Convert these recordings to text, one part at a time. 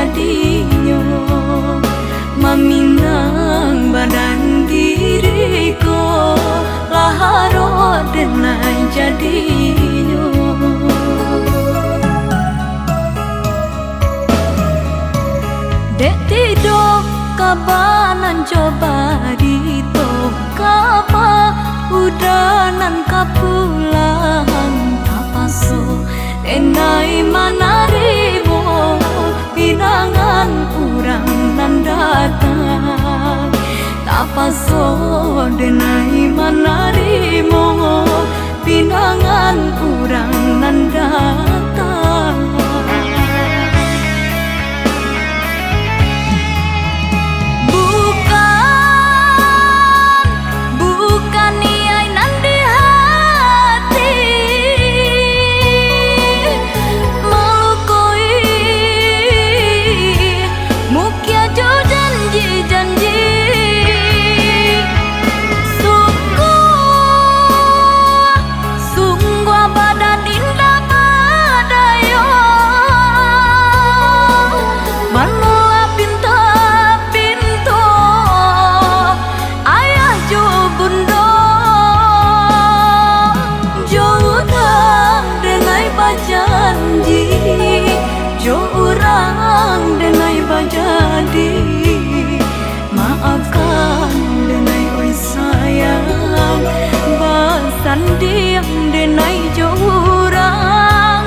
jadinya meminang badan diriku laharo denai jadinya dek tidur kabanan coba dito kapa udanan kapulang tapaso denai manarimo pinangan urang nan datang tapaso denai manarimo pinangan urang nan datang jadi maafkan denai oi sayang basan diam denai jurang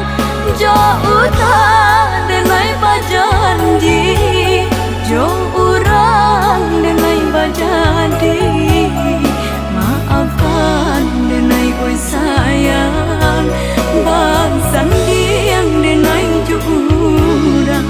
jauh denai bajanji jurang denai bajadi maafkan denai oi sayang basan diam denai jurang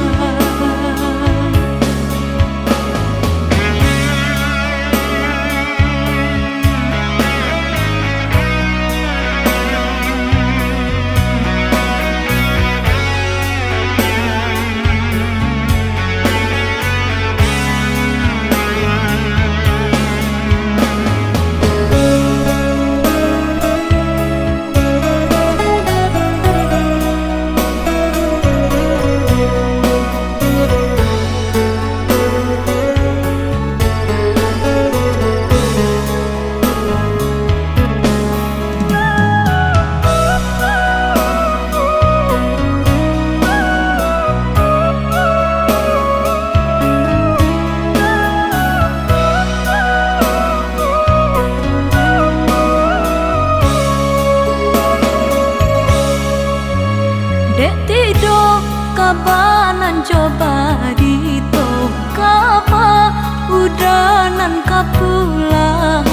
dek tidur kabanan coba dito kapa udanan kapulang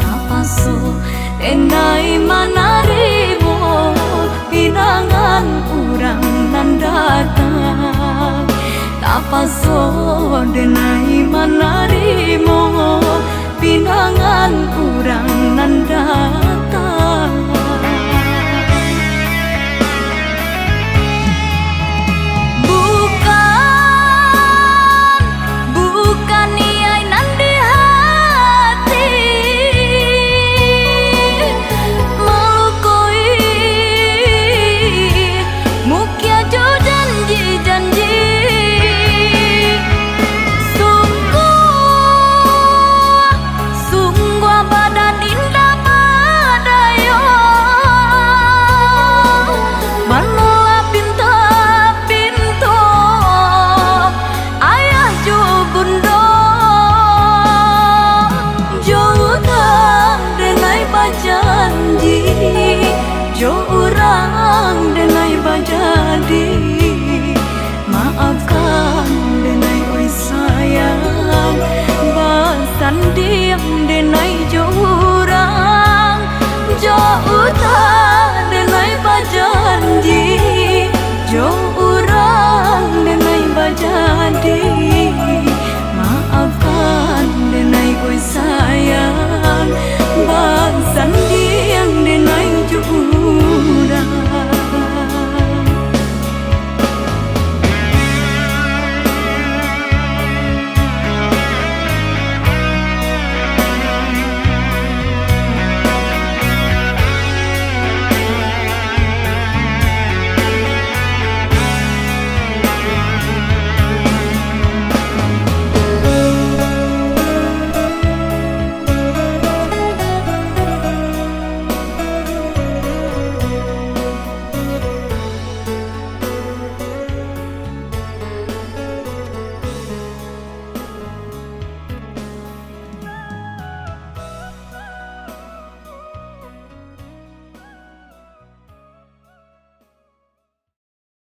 tapaso denai manarimo pinangan urang nan datang tapaso denai manarimo pinangan urang nan datang jurang denai bajadi maafkan denai oi sayang basan di